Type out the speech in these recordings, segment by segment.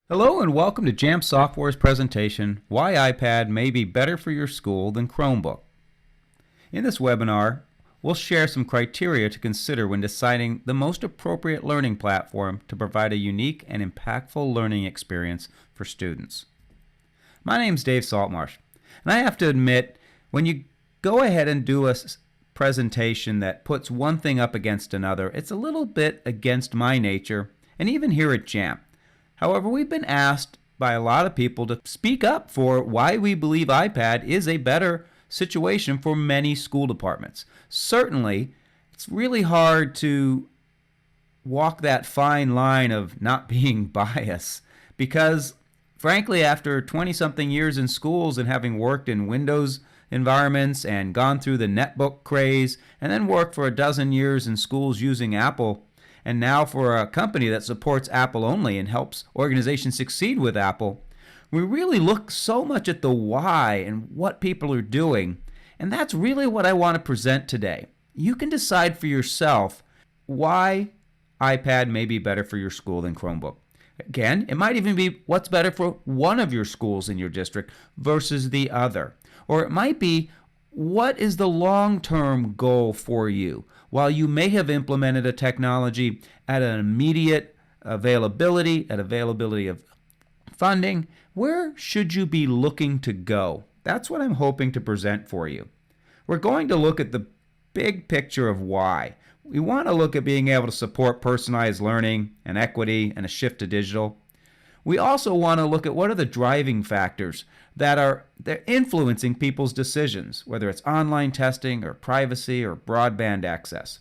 Hello and welcome to Jamf Software's presentation, Why iPad May Be Better for Your School Than Chromebook. In this webinar, we'll share some criteria to consider when deciding the most appropriate learning platform to provide a unique and impactful learning experience for students. My name's Dave Saltmarsh, and I have to admit, when you go ahead and do a presentation that puts one thing up against another, it's a little bit against my nature, and even here at Jamf. However, we've been asked by a lot of people to speak up for why we believe iPad is a better situation for many school departments. Certainly, it's really hard to walk that fine line of not being biased because, frankly, after 20-something years in schools and having worked in Windows environments and gone through the netbook craze and then worked for a dozen years in schools using Apple, and now for a company that supports Apple only and helps organizations succeed with Apple, we really look so much at the why and what people are doing, and that's really what I want to present today. You can decide for yourself why iPad may be better for your school than Chromebook. Again, it might even be what's better for one of your schools in your district versus the other. Or it might be what is the long-term goal for you. While you may have implemented a technology at an immediate availability of funding, where should you be looking to go? That's what I'm hoping to present for you. We're going to look at the big picture of why. We want to look at being able to support personalized learning and equity and a shift to digital. We also want to look at what are the driving factors they're influencing people's decisions, whether it's online testing or privacy or broadband access.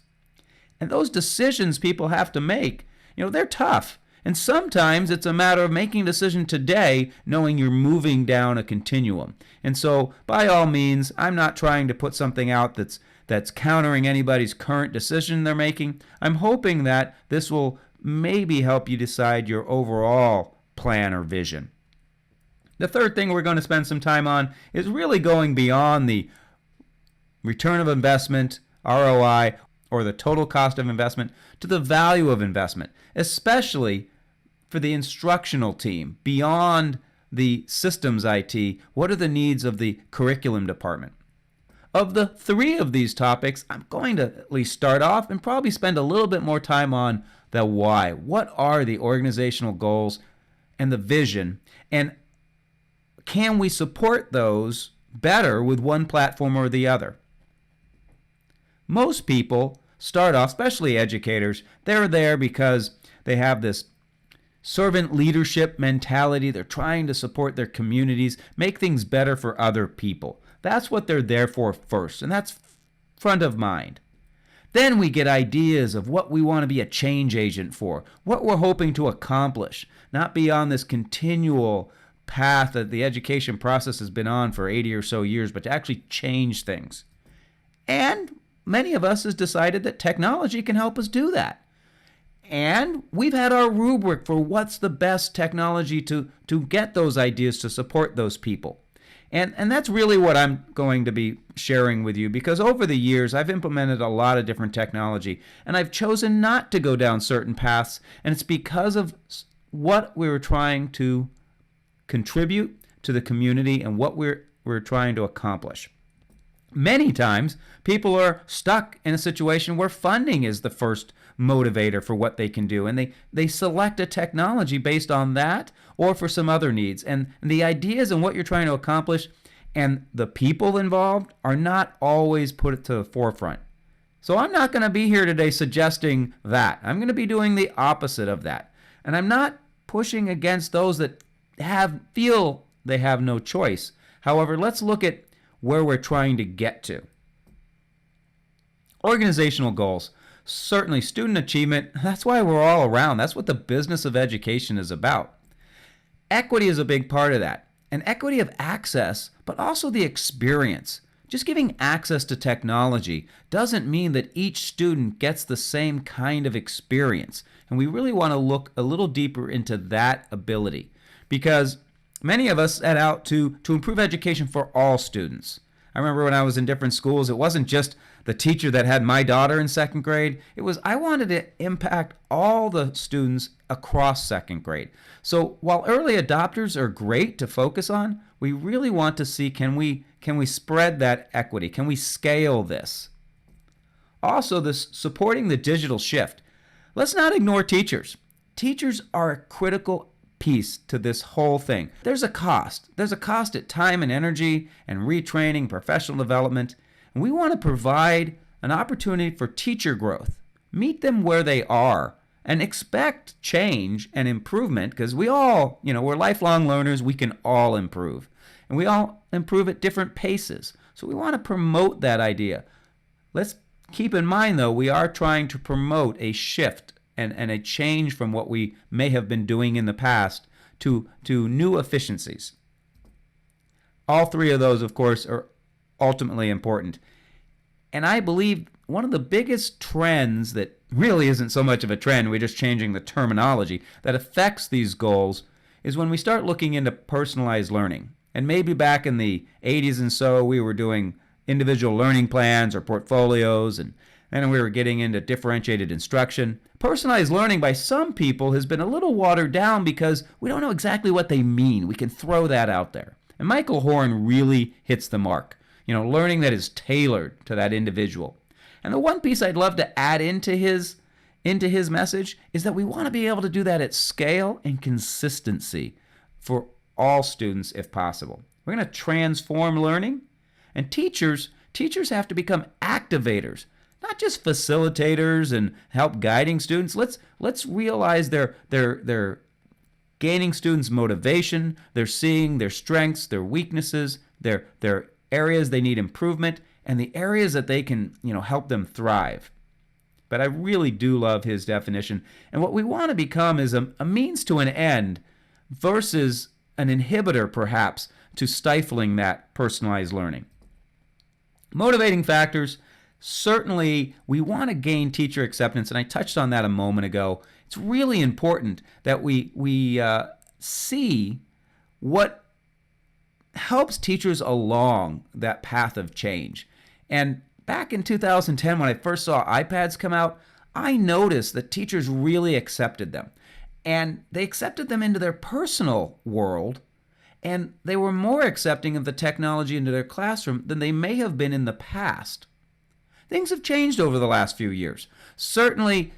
And those decisions people have to make, they're tough. And sometimes it's a matter of making a decision today knowing you're moving down a continuum. And so, by all means, I'm not trying to put something out that's countering anybody's current decision they're making. I'm hoping that this will maybe help you decide your overall plan or vision. The third thing we're going to spend some time on is really going beyond the return of investment, ROI, or the total cost of investment to the value of investment, especially for the instructional team. Beyond the systems IT, what are the needs of the curriculum department? Of the three of these topics, I'm going to at least start off and probably spend a little bit more time on the why. What are the organizational goals and the vision, and can we support those better with one platform or the other? Most people start off, especially educators, they're there because they have this servant leadership mentality. They're trying to support their communities, make things better for other people. That's what they're there for first, and that's front of mind. Then we get ideas of what we want to be a change agent for, what we're hoping to accomplish, not be on this continual path that the education process has been on for 80 or so years, but to actually change things. And many of us has decided that technology can help us do that. And we've had our rubric for what's the best technology to get those ideas to support those people. And that's really what I'm going to be sharing with you, because over the years I've implemented a lot of different technology and I've chosen not to go down certain paths, and it's because of what we were trying to contribute to the community and what we're trying to accomplish. Many times people are stuck in a situation where funding is the first motivator for what they can do, and they select a technology based on that or for some other needs, and the ideas and what you're trying to accomplish and the people involved are not always put to the forefront. So I'm not going to be here today suggesting that. I'm going to be doing the opposite of that, and I'm not pushing against those that feel they have no choice. However, let's look at where we're trying to get to. Organizational goals. Certainly student achievement, that's why we're all around. That's what the business of education is about. Equity is a big part of that. And equity of access, but also the experience. Just giving access to technology doesn't mean that each student gets the same kind of experience. And we really want to look a little deeper into that ability, because many of us set out to improve education for all students. I remember when I was in different schools, it wasn't just the teacher that had my daughter in second grade. It was I wanted to impact all the students across second grade. So while early adopters are great to focus on, we really want to see can we spread that equity? Can we scale this? Also, this supporting the digital shift. Let's not ignore teachers. Teachers are a critical piece to this whole thing. There's a cost. There's a cost at time and energy and retraining, professional development. And we want to provide an opportunity for teacher growth. Meet them where they are and expect change and improvement because we all, we're lifelong learners. We can all improve. And we all improve at different paces. So we want to promote that idea. Let's keep in mind, though, we are trying to promote a shift and a change from what we may have been doing in the past to new efficiencies. All three of those, of course, are ultimately important. And I believe one of the biggest trends that really isn't so much of a trend, we're just changing the terminology, that affects these goals is when we start looking into personalized learning. And maybe back in the 80s and so, we were doing individual learning plans or portfolios, and then we were getting into differentiated instruction. Personalized learning by some people has been a little watered down because we don't know exactly what they mean. We can throw that out there. And Michael Horn really hits the mark. Learning that is tailored to that individual. And the one piece I'd love to add into his message is that we want to be able to do that at scale and consistency for all students if possible. We're going to transform learning, and teachers have to become activators, not just facilitators and help guiding students. Let's realize they're gaining students' motivation, they're seeing their strengths, their weaknesses, their areas they need improvement, and the areas that they can, help them thrive. But I really do love his definition. And what we want to become is a means to an end versus an inhibitor, perhaps, to stifling that personalized learning. Motivating factors, certainly we want to gain teacher acceptance, and I touched on that a moment ago. It's really important that we see what helps teachers along that path of change. And back in 2010, when I first saw iPads come out, I noticed that teachers really accepted them. And they accepted them into their personal world, and they were more accepting of the technology into their classroom than they may have been in the past. Things have changed over the last few years. Certainly,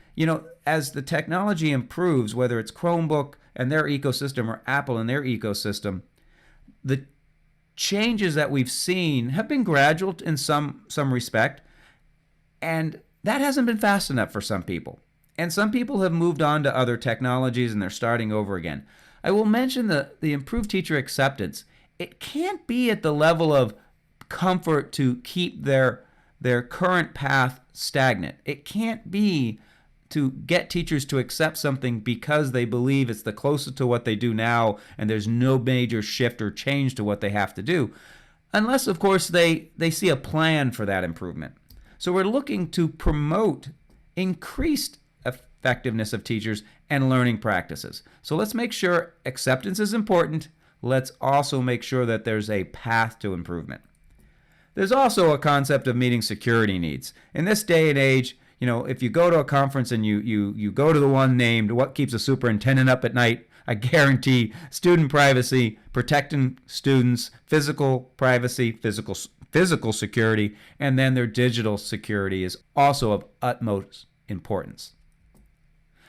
as the technology improves, whether it's Chromebook and their ecosystem or Apple and their ecosystem, the changes that we've seen have been gradual in some respect, and that hasn't been fast enough for some people. And some people have moved on to other technologies and they're starting over again. I will mention the improved teacher acceptance. It can't be at the level of comfort to keep their current path stagnant. It can't be to get teachers to accept something because they believe it's the closest to what they do now and there's no major shift or change to what they have to do. Unless, of course, they see a plan for that improvement. So we're looking to promote increased effectiveness of teachers and learning practices. So let's make sure acceptance is important. Let's also make sure that there's a path to improvement. There's also a concept of meeting security needs. In this day and age, if you go to a conference and you go to the one named What Keeps a Superintendent Up at Night, I guarantee student privacy, protecting students, physical privacy, physical security, and then their digital security is also of utmost importance.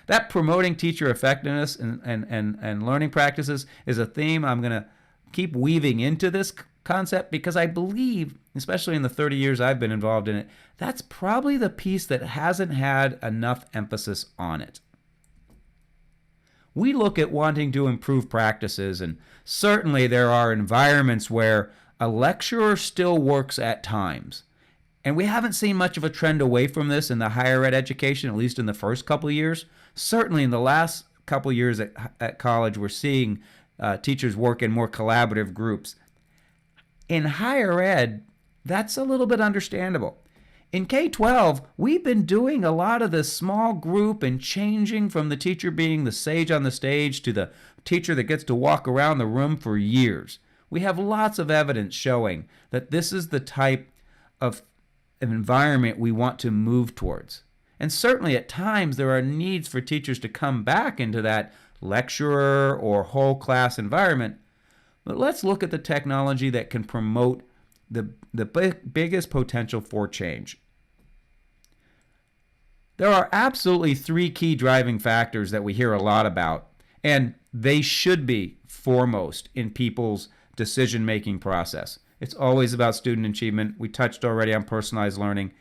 That promoting teacher effectiveness and learning practices is a theme I'm going to keep weaving into this concept because I believe, especially in the 30 years I've been involved in it, that's probably the piece that hasn't had enough emphasis on it. We look at wanting to improve practices, and certainly there are environments where a lecturer still works at times. And we haven't seen much of a trend away from this in the higher ed education, at least in the first couple of years. Certainly in the last couple of years at college, we're seeing teachers work in more collaborative groups. In higher ed, that's a little bit understandable. In K-12, we've been doing a lot of this small group and changing from the teacher being the sage on the stage to the teacher that gets to walk around the room for years. We have lots of evidence showing that this is the type of environment we want to move towards. And certainly at times there are needs for teachers to come back into that lecturer or whole class environment. But let's look at the technology that can promote the biggest potential for change. There are absolutely 3 key driving factors that we hear a lot about, and they should be foremost in people's decision-making process. It's always about student achievement. We touched already on personalized learning.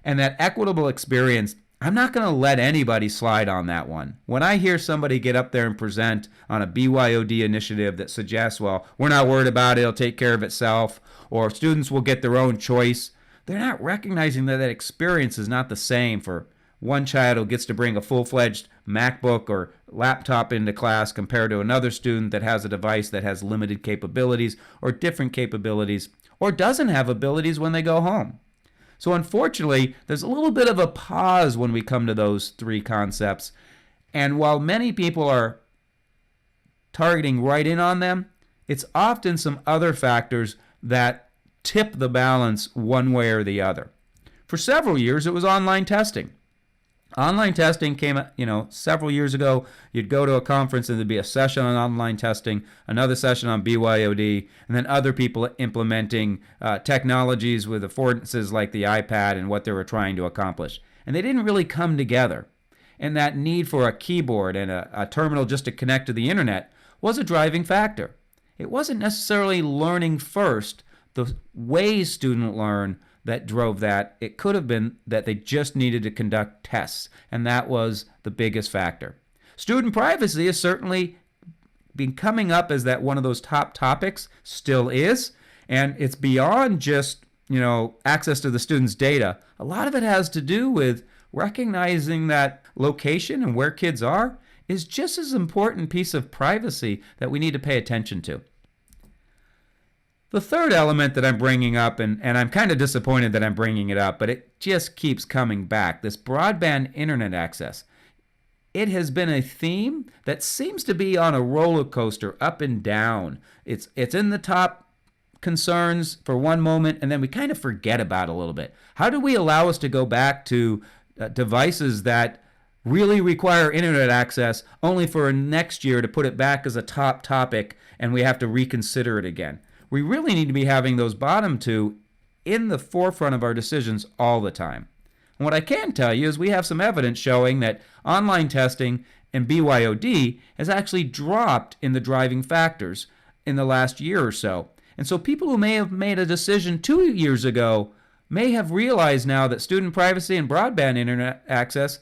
And that equitable experience, I'm not going to let anybody slide on that one. When I hear somebody get up there and present on a BYOD initiative that suggests, well, we're not worried about it, it'll take care of itself, or students will get their own choice, they're not recognizing that that experience is not the same for one child who gets to bring a full-fledged MacBook or laptop into class compared to another student that has a device that has limited capabilities or different capabilities or doesn't have abilities when they go home. So unfortunately, there's a little bit of a pause when we come to those 3 concepts. And while many people are targeting right in on them, it's often some other factors that tip the balance one way or the other. For several years, it was online testing. Online testing came, several years ago. You'd go to a conference and there'd be a session on online testing, another session on BYOD, and then other people implementing technologies with affordances like the iPad and what they were trying to accomplish. And they didn't really come together. And that need for a keyboard and a terminal just to connect to the internet was a driving factor. It wasn't necessarily learning first, the ways students learn, that drove that. It could have been that they just needed to conduct tests, and that was the biggest factor. Student privacy has certainly been coming up as that one of those top topics, still is, and it's beyond just, access to the student's data. A lot of it has to do with recognizing that location and where kids are is just as important piece of privacy that we need to pay attention to. The third element that I'm bringing up, and I'm kind of disappointed that I'm bringing it up, but it just keeps coming back, this broadband internet access. It has been a theme that seems to be on a roller coaster, up and down. It's in the top concerns for one moment, and then we kind of forget about it a little bit. How do we allow us to go back to devices that really require internet access only for next year to put it back as a top topic and we have to reconsider it again? We really need to be having those bottom 2 in the forefront of our decisions all the time. And what I can tell you is we have some evidence showing that online testing and BYOD has actually dropped in the driving factors in the last year or so. And so people who may have made a decision 2 years ago may have realized now that student privacy and broadband internet access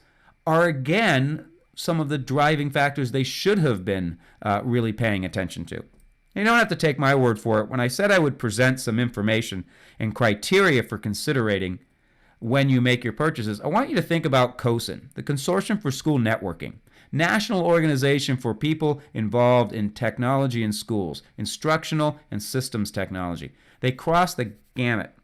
are again some of the driving factors they should have been really paying attention to. You don't have to take my word for it. When I said I would present some information and criteria for considering when you make your purchases, I want you to think about CoSN, the Consortium for School Networking, national organization for people involved in technology in schools, instructional and systems technology. They cross the gamut.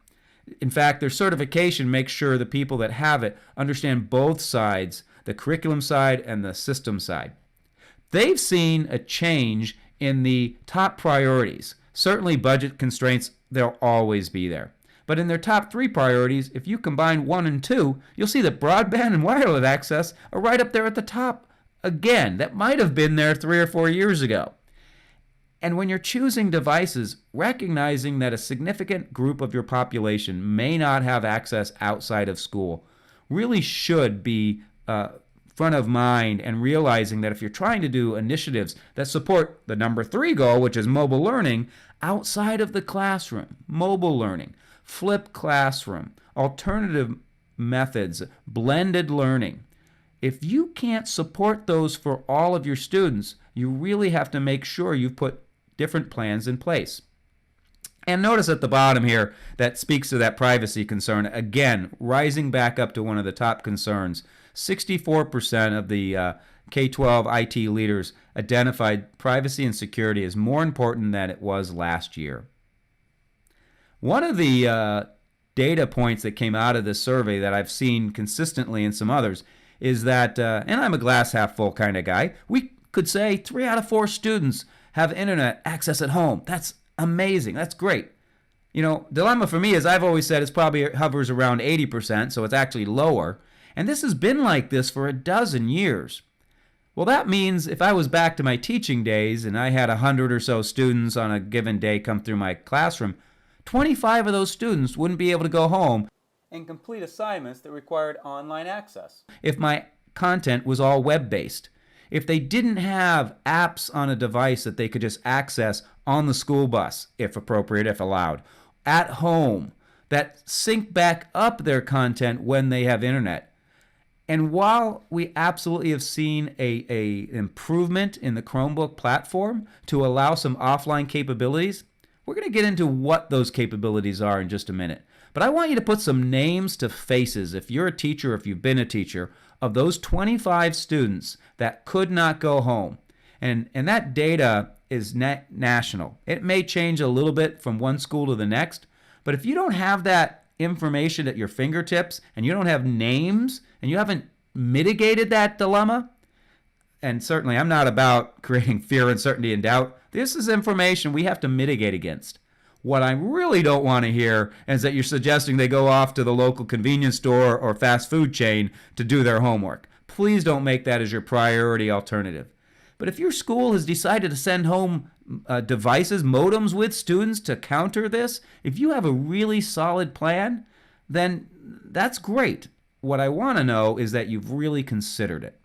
In fact, their certification makes sure the people that have it understand both sides, the curriculum side and the system side. They've seen a change in the top priorities. Certainly budget constraints, they'll always be there. But in their top 3 priorities, if you combine 1 and 2, you'll see that broadband and wireless access are right up there at the top. Again, that might have been there 3 or 4 years ago. And when you're choosing devices, recognizing that a significant group of your population may not have access outside of school really should be front of mind, and realizing that if you're trying to do initiatives that support the number 3 goal, which is mobile learning, outside of the classroom, mobile learning, flipped classroom, alternative methods, blended learning, if you can't support those for all of your students, you really have to make sure you put different plans in place. And notice at the bottom here that speaks to that privacy concern, again, rising back up to one of the top concerns. 64% of the K-12 IT leaders identified privacy and security as more important than it was last year. One of the data points that came out of this survey that I've seen consistently in some others is that, and I'm a glass half full kind of guy, we could say 3 out of 4 students have internet access at home. That's amazing. That's great. Dilemma for me is I've always said it's probably hovers around 80%, so it's actually lower. And this has been like this for a dozen years. Well, that means if I was back to my teaching days and I had 100 or so students on a given day come through my classroom, 25 of those students wouldn't be able to go home and complete assignments that required online access. If my content was all web-based, if they didn't have apps on a device that they could just access on the school bus, if appropriate, if allowed, at home, that sync back up their content when they have internet. And while we absolutely have seen a improvement in the Chromebook platform to allow some offline capabilities, we're going to get into what those capabilities are in just a minute. But I want you to put some names to faces, if you're a teacher, if you've been a teacher, of those 25 students that could not go home. And that data is national. It may change a little bit from one school to the next, but if you don't have that information at your fingertips and you don't have names and you haven't mitigated that dilemma, and certainly I'm not about creating fear, uncertainty, and doubt. This is information we have to mitigate against. What I really don't want to hear is that you're suggesting they go off to the local convenience store or fast food chain to do their homework. Please don't make that as your priority alternative. But if your school has decided to send home devices, modems with students to counter this, if you have a really solid plan, then that's great. What I want to know is that you've really considered it.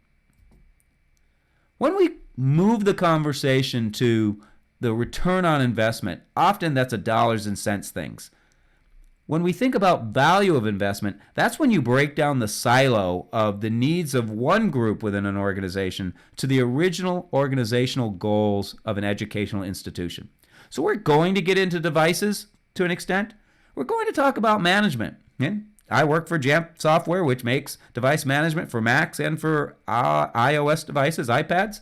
When we move the conversation to the return on investment, often that's a dollars and cents things. When we think about value of investment, that's when you break down the silo of the needs of one group within an organization to the original organizational goals of an educational institution. So we're going to get into devices to an extent. We're going to talk about management. And I work for Jamf software, which makes device management for Macs and for iOS devices, iPads.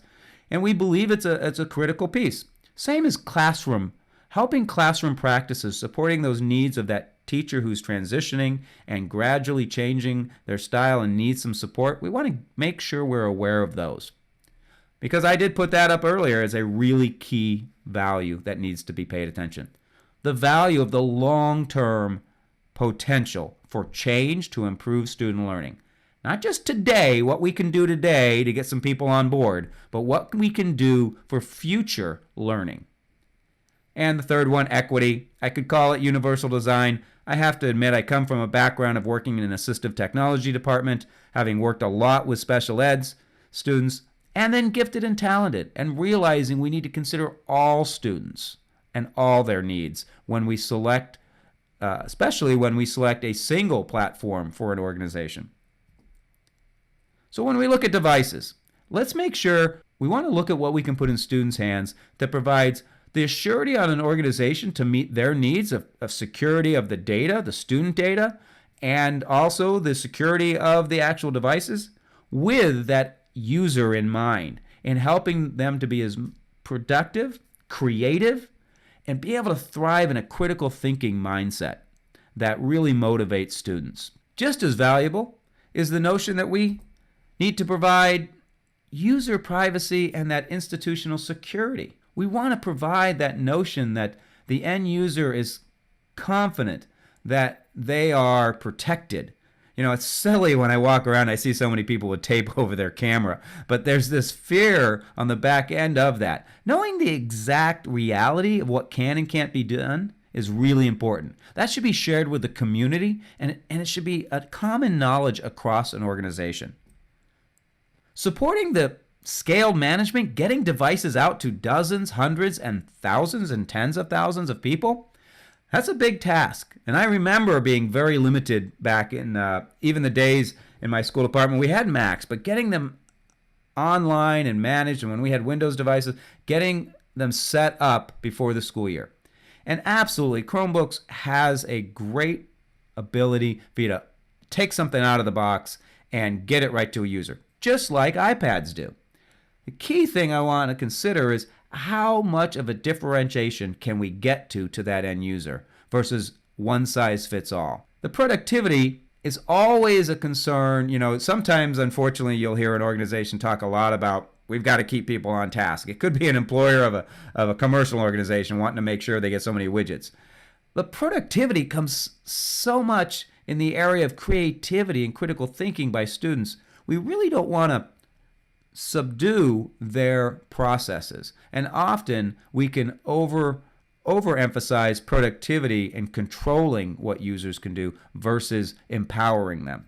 And we believe it's a critical piece. Same as classroom, helping classroom practices, supporting those needs of that teacher who's transitioning and gradually changing their style and needs some support. We want to make sure we're aware of those. Because I did put that up earlier as a really key value that needs to be paid attention. The value of the long-term potential for change to improve student learning. Not just today, what we can do today to get some people on board, but what we can do for future learning. And the third one, equity. I could call it universal design. I have to admit, I come from a background of working in an assistive technology department, having worked a lot with special eds students, and then gifted and talented, and realizing we need to consider all students and all their needs when we select, especially when we select a single platform for an organization. So when we look at devices, let's make sure we want to look at what we can put in students' hands that provides the surety on an organization to meet their needs of security of the data, the student data, and also the security of the actual devices with that user in mind, and helping them to be as productive, creative, and be able to thrive in a critical thinking mindset that really motivates students. Just as valuable is the notion that we need to provide user privacy and that institutional security. We want to provide that notion that the end user is confident that they are protected. It's silly when I walk around, I see so many people with tape over their camera, but there's this fear on the back end of that. Knowing the exact reality of what can and can't be done is really important. That should be shared with the community, and it should be a common knowledge across an organization. Supporting the scaled management, getting devices out to dozens, hundreds, and thousands and tens of thousands of people, that's a big task. And I remember being very limited back in even the days in my school department. We had Macs, but getting them online and managed, and when we had Windows devices, getting them set up before the school year. And absolutely, Chromebooks has a great ability for you to take something out of the box and get it right to a user, just like iPads do. The key thing I want to consider is how much of a differentiation can we get to that end user versus one size fits all. The productivity is always a concern. Sometimes, unfortunately, you'll hear an organization talk a lot about we've got to keep people on task. It could be an employer of a commercial organization wanting to make sure they get so many widgets. But productivity comes so much in the area of creativity and critical thinking by students. We really don't want to subdue their processes. And often we can overemphasize productivity and controlling what users can do versus empowering them.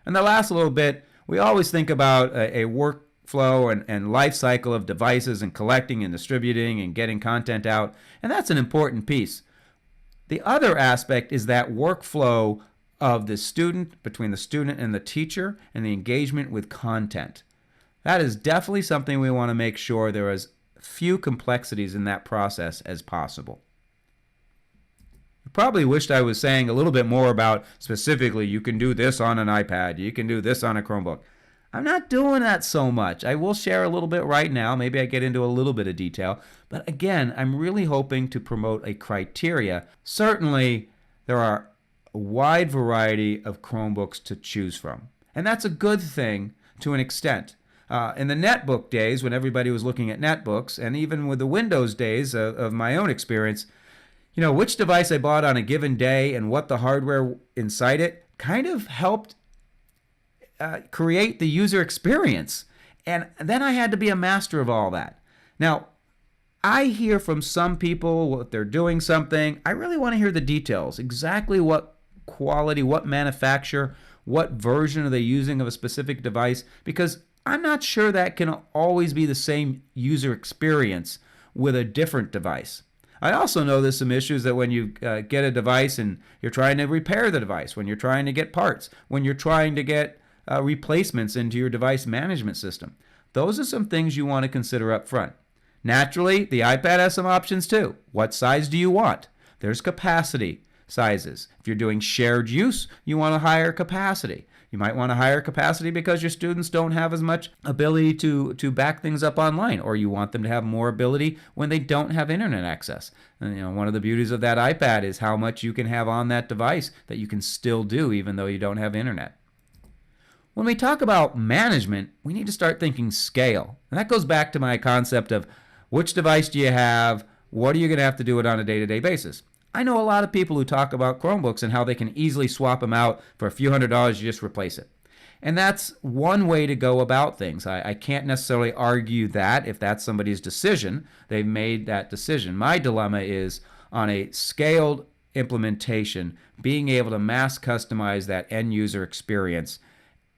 And the last little bit, we always think about a workflow and life cycle of devices and collecting and distributing and getting content out, and that's an important piece. The other aspect is that workflow of the student, between the student and the teacher, and the engagement with content. That is definitely something we want to make sure there is few complexities in that process as possible. I probably wished I was saying a little bit more about specifically you can do this on an iPad, you can do this on a Chromebook. I'm not doing that so much. I will share a little bit right now. Maybe I get into a little bit of detail. But again, I'm really hoping to promote a criteria. Certainly, there are a wide variety of Chromebooks to choose from. And that's a good thing to an extent. In the netbook days, when everybody was looking at netbooks, and even with the Windows days of my own experience, which device I bought on a given day and what the hardware inside it kind of helped create the user experience. And then I had to be a master of all that. Now, I hear from some people what they're doing something. I really want to hear the details. Exactly what quality, what manufacturer, what version are they using of a specific device? Because I'm not sure that can always be the same user experience with a different device. I also know there's some issues that when you get a device and you're trying to repair the device, when you're trying to get parts, when you're trying to get replacements into your device management system. Those are some things you want to consider up front. Naturally, the iPad has some options too. What size do you want? There's capacity sizes. If you're doing shared use, you want a higher capacity. You might want a higher capacity because your students don't have as much ability to back things up online, or you want them to have more ability when they don't have internet access. And, one of the beauties of that iPad is how much you can have on that device that you can still do even though you don't have internet. When we talk about management, we need to start thinking scale. And that goes back to my concept of which device do you have, what are you going to have to do it on a day-to-day basis. I know a lot of people who talk about Chromebooks and how they can easily swap them out for a few $100s, you just replace it. And that's one way to go about things. I can't necessarily argue that if that's somebody's decision, they've made that decision. My dilemma is on a scaled implementation, being able to mass customize that end user experience.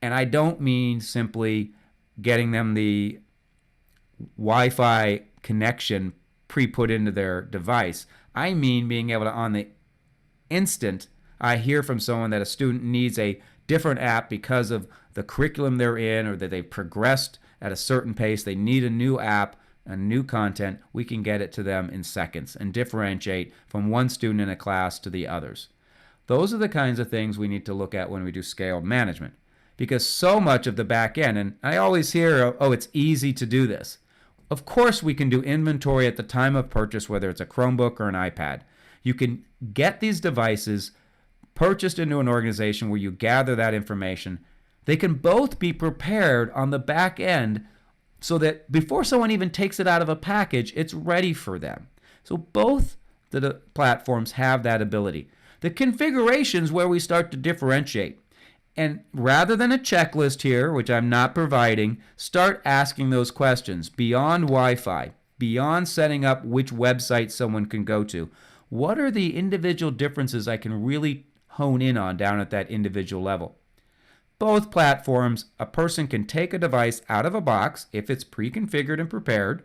And I don't mean simply getting them the Wi-Fi connection pre-put into their device. I mean being able to, on the instant, I hear from someone that a student needs a different app because of the curriculum they're in or that they've progressed at a certain pace. They need a new app, a new content. We can get it to them in seconds and differentiate from one student in a class to the others. Those are the kinds of things we need to look at when we do scaled management. Because so much of the back end, and I always hear, oh, it's easy to do this. Of course, we can do inventory at the time of purchase, whether it's a Chromebook or an iPad. You can get these devices purchased into an organization where you gather that information. They can both be prepared on the back end so that before someone even takes it out of a package, it's ready for them. So both the platforms have that ability. The configurations where we start to differentiate. And rather than a checklist here, which I'm not providing, start asking those questions beyond Wi-Fi, beyond setting up which website someone can go to. What are the individual differences I can really hone in on down at that individual level? Both platforms, a person can take a device out of a box if it's pre-configured and prepared,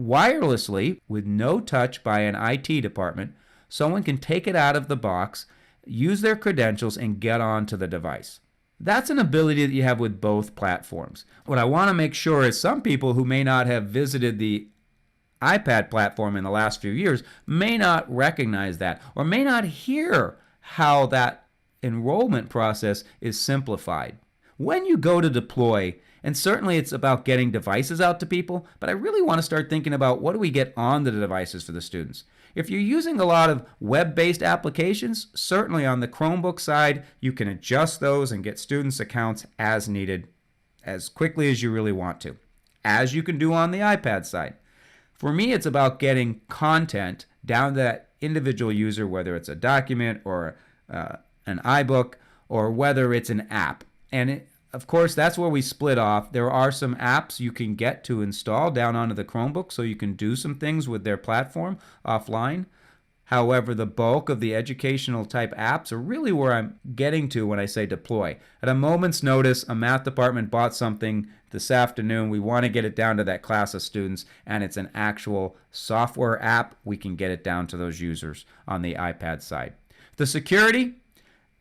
wirelessly with no touch by an IT department. Someone can take it out of the box, use their credentials, and get onto the device. That's an ability that you have with both platforms. What I want to make sure is some people who may not have visited the iPad platform in the last few years may not recognize that or may not hear how that enrollment process is simplified. When you go to deploy, and certainly it's about getting devices out to people, but I really want to start thinking about what do we get on the devices for the students. If you're using a lot of web-based applications, certainly on the Chromebook side, you can adjust those and get students' accounts as needed. as quickly as you really want to, as you can do on the iPad side. For me, it's about getting content down to that individual user, whether it's a document or an iBook or whether it's an app. And of course, that's where we split off. There are some apps you can get to install down onto the Chromebook so you can do some things with their platform offline. However, the bulk of the educational type apps are really where I'm getting to when I say deploy. At a moment's notice, a math department bought something this afternoon. We want to get it down to that class of students, and it's an actual software app. We can get it down to those users on the iPad side. The security,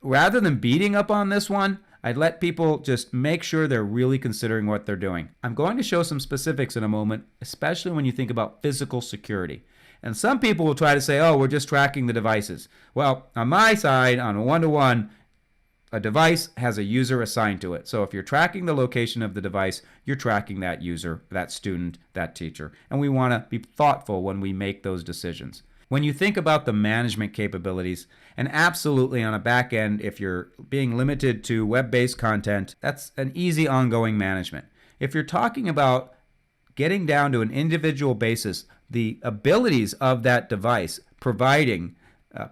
rather than beating up on this one, I'd let people just make sure they're really considering what they're doing. I'm going to show some specifics in a moment, especially when you think about physical security. And some people will try to say, oh, we're just tracking the devices. Well, on my side, on a one-to-one, a device has a user assigned to it. So if you're tracking the location of the device, you're tracking that user, that student, that teacher. And we want to be thoughtful when we make those decisions. When you think about the management capabilities, and absolutely on a back end, if you're being limited to web-based content, that's an easy ongoing management. If you're talking about getting down to an individual basis, the abilities of that device providing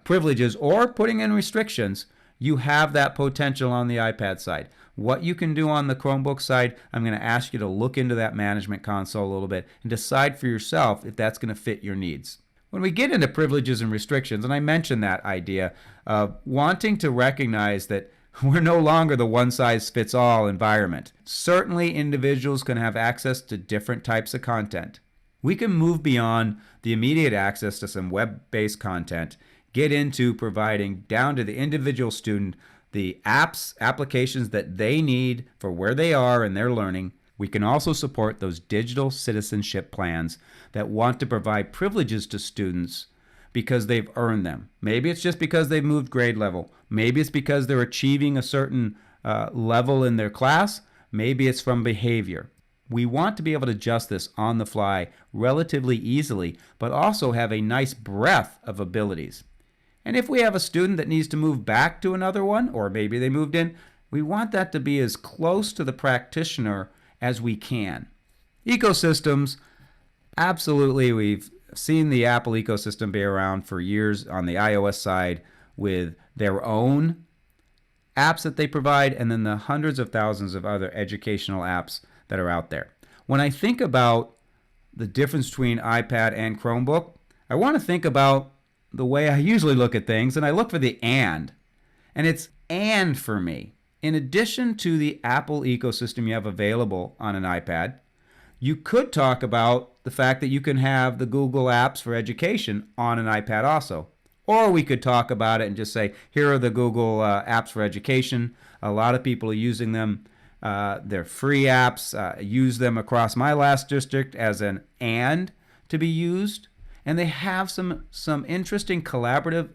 privileges or putting in restrictions, you have that potential on the iPad side. What you can do on the Chromebook side, I'm going to ask you to look into that management console a little bit and decide for yourself if that's going to fit your needs. When we get into privileges and restrictions, and I mentioned that idea of wanting to recognize that we're no longer the one-size-fits-all environment. Certainly, individuals can have access to different types of content. We can move beyond the immediate access to some web-based content, get into providing down to the individual student the applications that they need for where they are in their learning. We can also support those digital citizenship plans that want to provide privileges to students because they've earned them. Maybe it's just because they've moved grade level. Maybe it's because they're achieving a certain level in their class. Maybe it's from behavior. We want to be able to adjust this on the fly relatively easily, but also have a nice breadth of abilities. And if we have a student that needs to move back to another one, or maybe they moved in, we want that to be as close to the practitioner as we can. Ecosystems, absolutely, we've seen the Apple ecosystem be around for years on the iOS side with their own apps that they provide, and then the hundreds of thousands of other educational apps that are out there. When I think about the difference between iPad and Chromebook, I want to think about the way I usually look at things, and I look for the and it's and for me. In addition to the Apple ecosystem you have available on an iPad, you could talk about the fact that you can have the Google apps for education on an iPad also. Or we could talk about it and just say, here are the Google apps for education. A lot of people are using them. They're free apps. Use them across my last district as an and to be used. And they have some interesting collaborative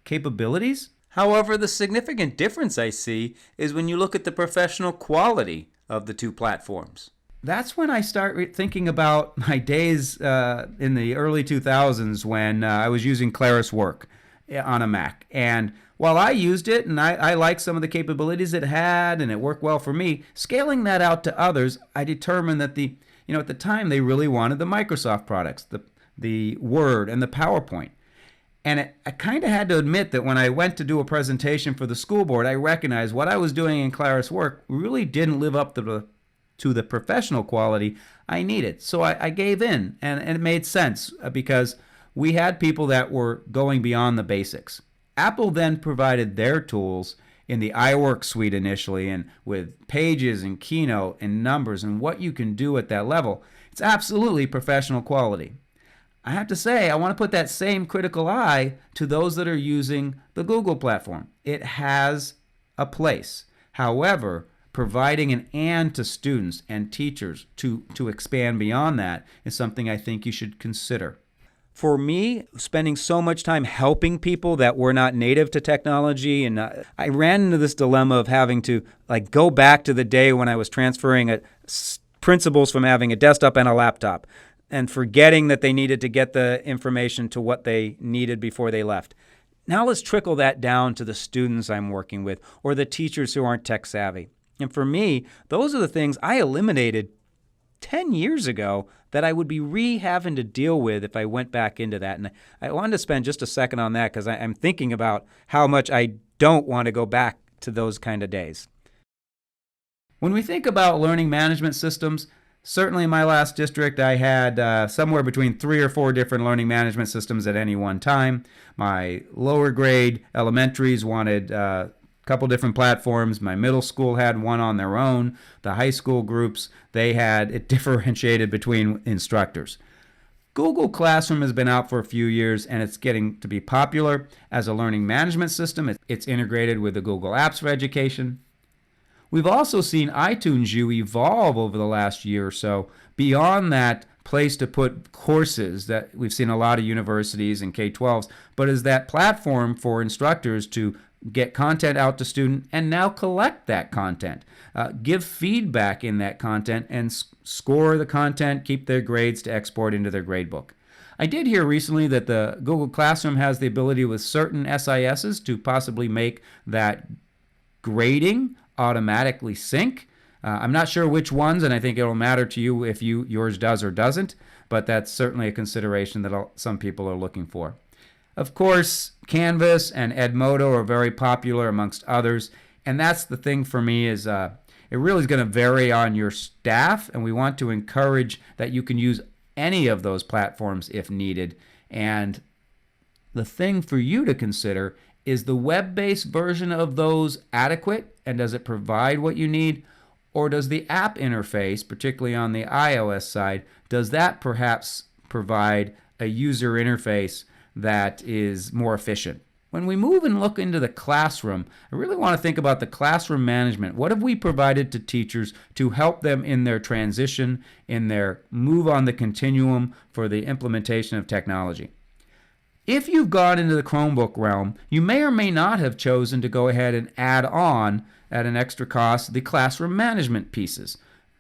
capabilities. However, the significant difference I see is when you look at the professional quality of the two platforms. That's when I start thinking about my days in the early 2000s when I was using Claris Work on a Mac. And while I used it and I liked some of the capabilities it had and it worked well for me, scaling that out to others, I determined that at the time they really wanted the Microsoft products, the Word and the PowerPoint. And I kind of had to admit that when I went to do a presentation for the school board, I recognized what I was doing in Claris Work really didn't live up to the professional quality I needed. So I gave in, and it made sense because we had people that were going beyond the basics. Apple then provided their tools in the iWork suite initially, and with Pages and Keynote and Numbers and what you can do at that level. It's absolutely professional quality. I have to say, I want to put that same critical eye to those that are using the Google platform. It has a place. However, providing an and to students and teachers to expand beyond that is something I think you should consider. For me, spending so much time helping people that were not native to technology, and I ran into this dilemma of having to go back to the day when I was transferring principles from having a desktop and a laptop, and forgetting that they needed to get the information to what they needed before they left. Now let's trickle that down to the students I'm working with or the teachers who aren't tech savvy. And for me, those are the things I eliminated 10 years ago that I would be having to deal with if I went back into that. And I wanted to spend just a second on that because I'm thinking about how much I don't want to go back to those kind of days. When we think about learning management systems, certainly in my last district, I had somewhere between 3 or 4 different learning management systems at any one time. My lower grade elementaries wanted couple different platforms. My middle school had one on their own. The high school groups, they had it differentiated between instructors. Google Classroom has been out for a few years, and it's getting to be popular as a learning management system. It's integrated with the Google Apps for Education. We've also seen iTunes U evolve over the last year or so beyond that place to put courses that we've seen a lot of universities and K-12s, but is that platform for instructors to get content out to students and now collect that content, give feedback in that content, and score the content, keep their grades to export into their gradebook. I did hear recently that the Google Classroom has the ability with certain SISs to possibly make that grading automatically sync. I'm not sure which ones, and I think it'll matter to you if yours does or doesn't, but that's certainly a consideration that some people are looking for. Of course, Canvas and Edmodo are very popular amongst others, and that's the thing for me is it really is going to vary on your staff, and we want to encourage that you can use any of those platforms if needed. And the thing for you to consider is the web-based version of those adequate, and does it provide what you need? Or does the app interface, particularly on the iOS side, does that perhaps provide a user interface that is more efficient? When we move and look into the classroom, I really want to think about the classroom management. What have we provided to teachers to help them in their transition, in their move on the continuum for the implementation of technology? If you've gone into the Chromebook realm, you may or may not have chosen to go ahead and add on at an extra cost the classroom management pieces.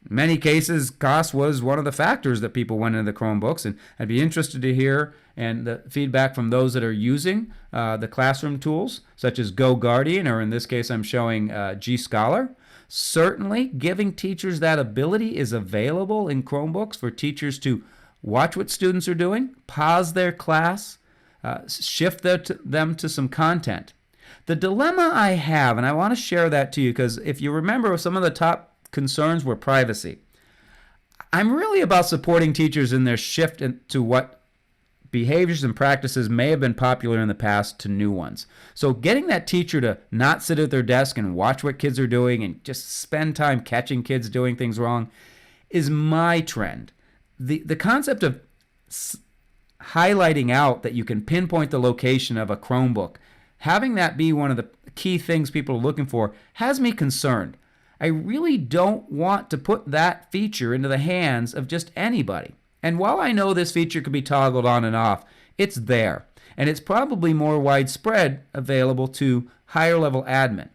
In many cases, cost was one of the factors that people went into the Chromebooks, and I'd be interested to hear and the feedback from those that are using the classroom tools, such as GoGuardian, or in this case I'm showing G-Scholar. Certainly, giving teachers that ability is available in Chromebooks for teachers to watch what students are doing, pause their class, shift them to some content. The dilemma I have, and I want to share that to you because if you remember, some of the top concerns were privacy. I'm really about supporting teachers in their shift to what behaviors and practices may have been popular in the past to new ones. So getting that teacher to not sit at their desk and watch what kids are doing and just spend time catching kids doing things wrong is my trend. The concept of highlighting out that you can pinpoint the location of a Chromebook, having that be one of the key things people are looking for, has me concerned. I really don't want to put that feature into the hands of just anybody. And while I know this feature can be toggled on and off, it's there. And it's probably more widespread available to higher level admin.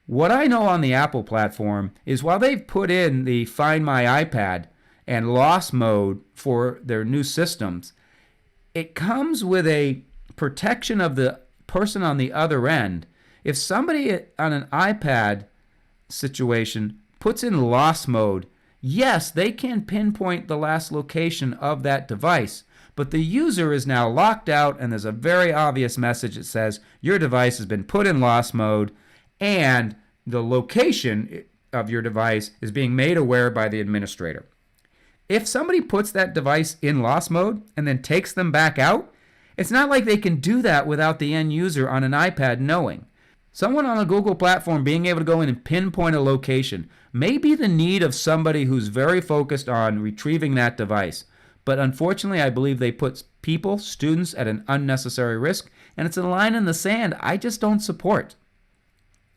What I know on the Apple platform is while they've put in the Find My iPad and Lost Mode for their new systems, it comes with a protection of the person on the other end. If somebody on an iPad situation puts in Lost Mode, yes, they can pinpoint the last location of that device, but the user is now locked out and there's a very obvious message that says your device has been put in Lost Mode and the location of your device is being made aware by the administrator. If somebody puts that device in Lost Mode and then takes them back out, it's not like they can do that without the end user on an iPad knowing. Someone on a Google platform being able to go in and pinpoint a location may be the need of somebody who's very focused on retrieving that device. But unfortunately, I believe they put people, students, at an unnecessary risk, and it's a line in the sand I just don't support.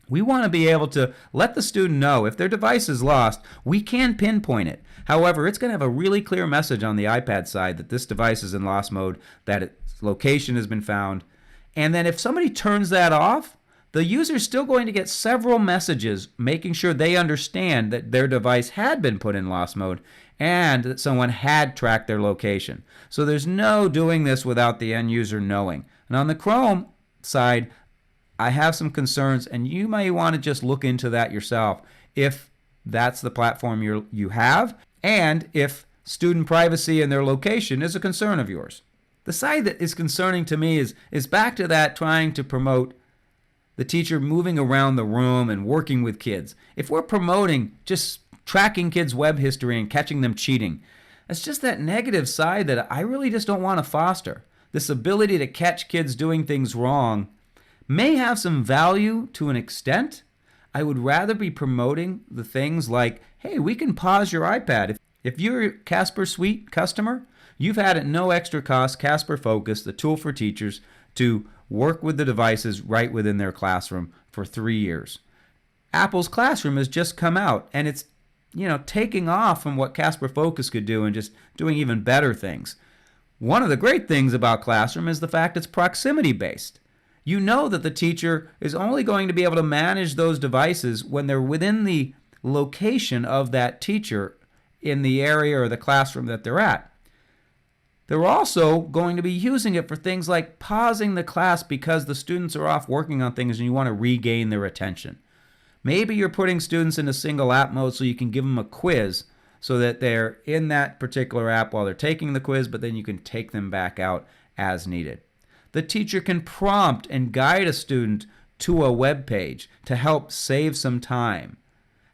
We want to be able to let the student know if their device is lost, we can pinpoint it. However, it's going to have a really clear message on the iPad side that this device is in Lost Mode, that its location has been found. And then if somebody turns that off, the user is still going to get several messages making sure they understand that their device had been put in Lost Mode and that someone had tracked their location. So there's no doing this without the end user knowing. And on the Chrome side, I have some concerns, and you may want to just look into that yourself. if that's the platform you have, and if student privacy and their location is a concern of yours. The side that is concerning to me is back to that trying to promote the teacher moving around the room and working with kids. If we're promoting just tracking kids' web history and catching them cheating, it's just that negative side that I really just don't want to foster. This ability to catch kids doing things wrong may have some value to an extent. I would rather be promoting the things like, hey, we can pause your iPad. If you're a Casper Suite customer, you've had at no extra cost Casper Focus, the tool for teachers, to work with the devices right within their classroom for 3 years. Apple's Classroom has just come out, and it's taking off from what Casper Focus could do and just doing even better things. One of the great things about Classroom is the fact it's proximity based. You know that the teacher is only going to be able to manage those devices when they're within the location of that teacher in the area or the classroom that they're at. They're also going to be using it for things like pausing the class because the students are off working on things and you want to regain their attention. Maybe you're putting students into single app mode so you can give them a quiz so that they're in that particular app while they're taking the quiz, but then you can take them back out as needed. The teacher can prompt and guide a student to a web page to help save some time.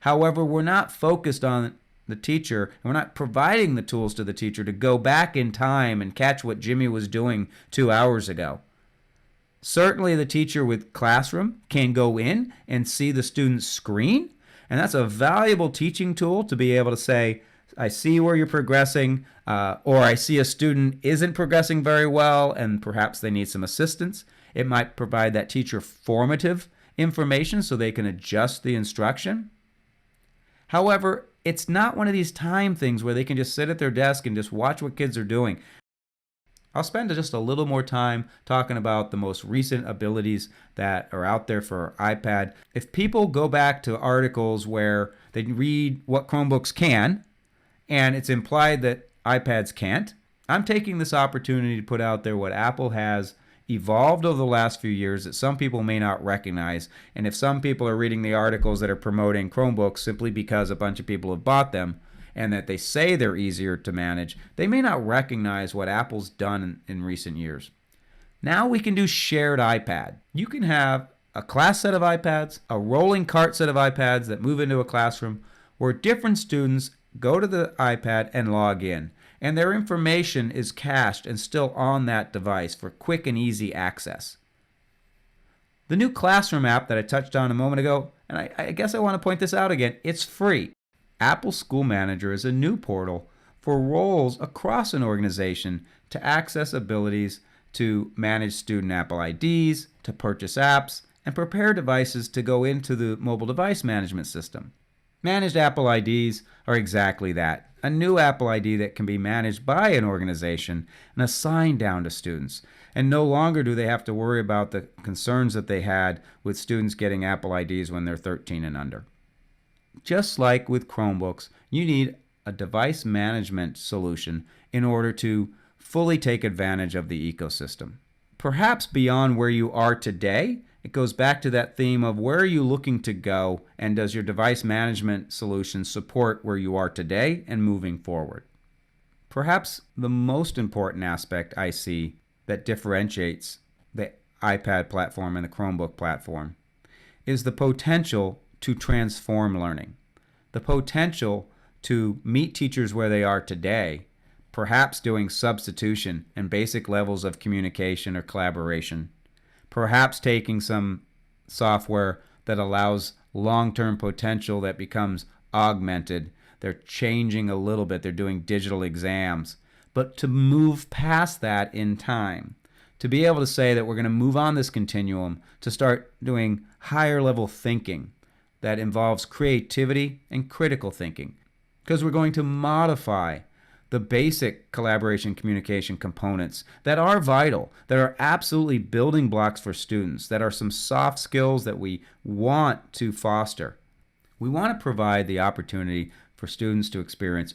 However, we're not focused on the teacher, and we're not providing the tools to the teacher to go back in time and catch what Jimmy was doing 2 hours ago. Certainly the teacher with Classroom can go in and see the student's screen, and that's a valuable teaching tool to be able to say, I see where you're progressing, or I see a student isn't progressing very well and perhaps they need some assistance. It might provide that teacher formative information so they can adjust the instruction. However, it's not one of these time things where they can just sit at their desk and just watch what kids are doing. I'll spend just a little more time talking about the most recent abilities that are out there for iPad. If people go back to articles where they read what Chromebooks can, and it's implied that iPads can't, I'm taking this opportunity to put out there what Apple has evolved over the last few years that some people may not recognize. And if some people are reading the articles that are promoting Chromebooks simply because a bunch of people have bought them and that they say they're easier to manage, they may not recognize what Apple's done in recent years. Now we can do shared iPad. You can have a class set of iPads, a rolling cart set of iPads that move into a classroom where different students go to the iPad and log in, and their information is cached and still on that device for quick and easy access. The new Classroom app that I touched on a moment ago, and I guess I want to point this out again, it's free. Apple School Manager is a new portal for roles across an organization to access abilities to manage student Apple IDs, to purchase apps, and prepare devices to go into the mobile device management system. Managed Apple IDs are exactly that, a new Apple ID that can be managed by an organization and assigned down to students. And no longer do they have to worry about the concerns that they had with students getting Apple IDs when they're 13 and under. Just like with Chromebooks, you need a device management solution in order to fully take advantage of the ecosystem. Perhaps beyond where you are today, it goes back to that theme of where are you looking to go, and does your device management solution support where you are today and moving forward? Perhaps the most important aspect I see that differentiates the iPad platform and the Chromebook platform is the potential to transform learning, the potential to meet teachers where they are today, perhaps doing substitution and basic levels of communication or collaboration, perhaps taking some software that allows long-term potential that becomes augmented. They're changing a little bit. They're doing digital exams. But to move past that in time, to be able to say that we're going to move on this continuum to start doing higher level thinking that involves creativity and critical thinking, because we're going to modify the basic collaboration communication components that are vital, that are absolutely building blocks for students, that are some soft skills that we want to foster. We want to provide the opportunity for students to experience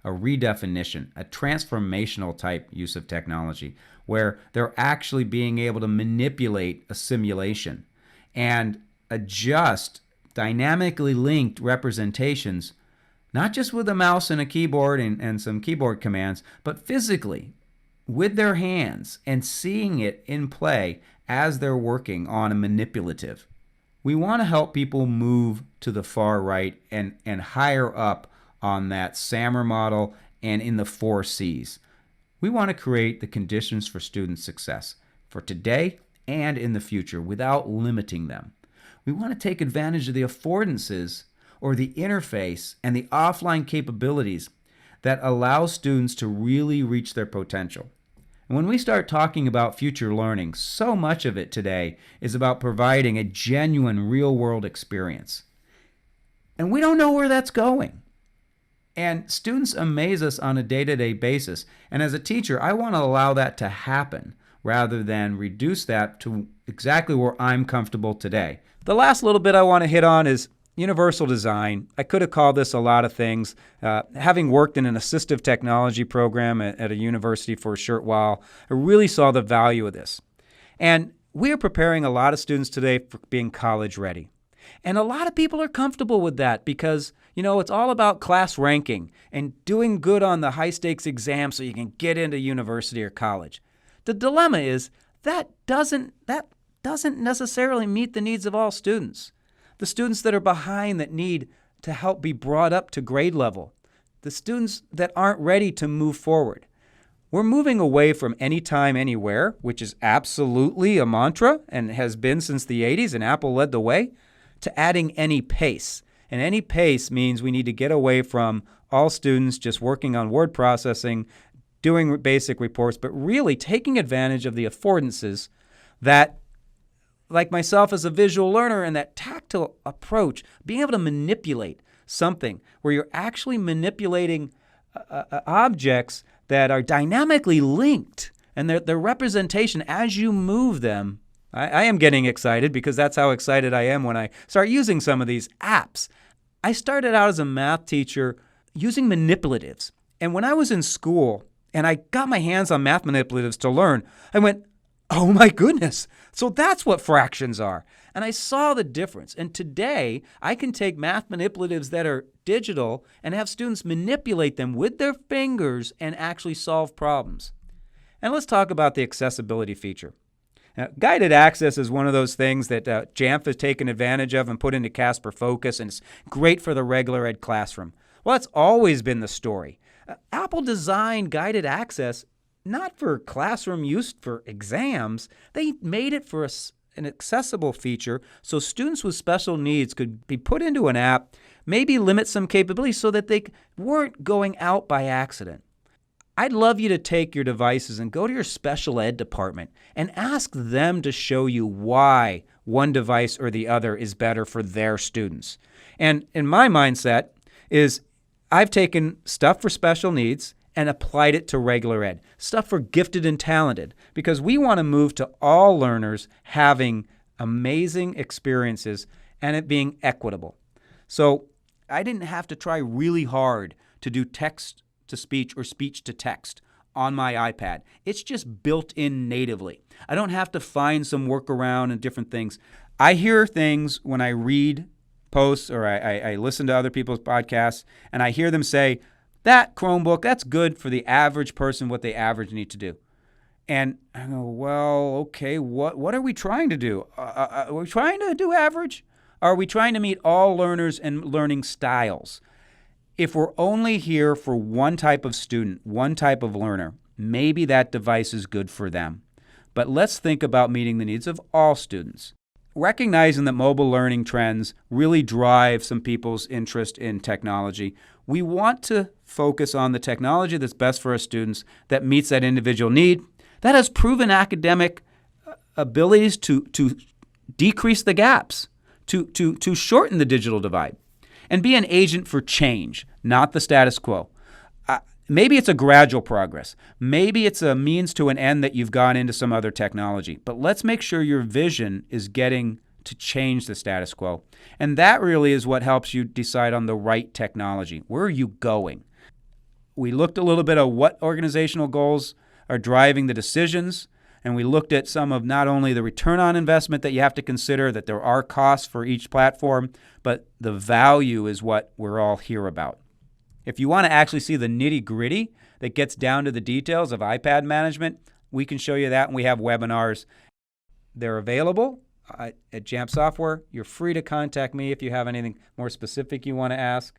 a redefinition, a transformational type use of technology, where they're actually being able to manipulate a simulation and adjust dynamically linked representations, not just with a mouse and a keyboard and some keyboard commands, but physically with their hands and seeing it in play as they're working on a manipulative. We want to help people move to the far right and higher up on that SAMR model and in the 4 C's. We want to create the conditions for student success for today and in the future without limiting them. We want to take advantage of the affordances or the interface and the offline capabilities that allow students to really reach their potential. And when we start talking about future learning, so much of it today is about providing a genuine real-world experience. And we don't know where that's going. And students amaze us on a day-to-day basis. And as a teacher, I want to allow that to happen rather than reduce that to exactly where I'm comfortable today. The last little bit I want to hit on is universal design. I could have called this a lot of things. Having worked in an assistive technology program at a university for a short while, I really saw the value of this. And we are preparing a lot of students today for being college ready. And a lot of people are comfortable with that because, it's all about class ranking and doing good on the high stakes exam so you can get into university or college. The dilemma is that doesn't necessarily meet the needs of all students. The students that are behind that need to help be brought up to grade level. The students that aren't ready to move forward. We're moving away from anytime, anywhere, which is absolutely a mantra and has been since the 80s, and Apple led the way, to adding any pace. And any pace means we need to get away from all students just working on word processing, doing basic reports, but really taking advantage of the affordances that, like myself as a visual learner, and that tactile approach, being able to manipulate something where you're actually manipulating objects that are dynamically linked and their representation as you move them. I am getting excited because that's how excited I am when I start using some of these apps. I started out as a math teacher using manipulatives. And when I was in school and I got my hands on math manipulatives to learn, I went, oh my goodness, so that's what fractions are. And I saw the difference. And today, I can take math manipulatives that are digital and have students manipulate them with their fingers and actually solve problems. And let's talk about the accessibility feature. Now, guided access is one of those things that Jamf has taken advantage of and put into Casper Focus, and it's great for the regular ed classroom. Well, that's always been the story. Apple designed guided access not for classroom use for exams. They made it for an accessible feature so students with special needs could be put into an app, maybe limit some capabilities so that they weren't going out by accident. I'd love you to take your devices and go to your special ed department and ask them to show you why one device or the other is better for their students. And in my mindset is I've taken stuff for special needs and applied it to regular ed, stuff for gifted and talented, because we want to move to all learners having amazing experiences and it being equitable. So I didn't have to try really hard to do text to speech or speech to text on my iPad. It's just built in natively. I don't have to find some workaround and different things. I hear things when I read posts or I listen to other people's podcasts, and I hear them say, that Chromebook, that's good for the average person, what they average need to do. And I go, well, okay, what are we trying to do? Are we trying to do average? Are we trying to meet all learners and learning styles? If we're only here for one type of student, one type of learner, maybe that device is good for them. But let's think about meeting the needs of all students. Recognizing that mobile learning trends really drive some people's interest in technology, we want to focus on the technology that's best for our students, that meets that individual need, that has proven academic abilities to decrease the gaps, to shorten the digital divide, and be an agent for change, not the status quo. Maybe it's a gradual progress. Maybe it's a means to an end that you've gone into some other technology. But let's make sure your vision is getting to change the status quo. And that really is what helps you decide on the right technology. Where are you going? We looked a little bit at what organizational goals are driving the decisions, and we looked at some of not only the return on investment that you have to consider, that there are costs for each platform, but the value is what we're all here about. If you want to actually see the nitty-gritty that gets down to the details of iPad management, we can show you that, and we have webinars. They're available at Jamf Software. You're free to contact me if you have anything more specific you want to ask.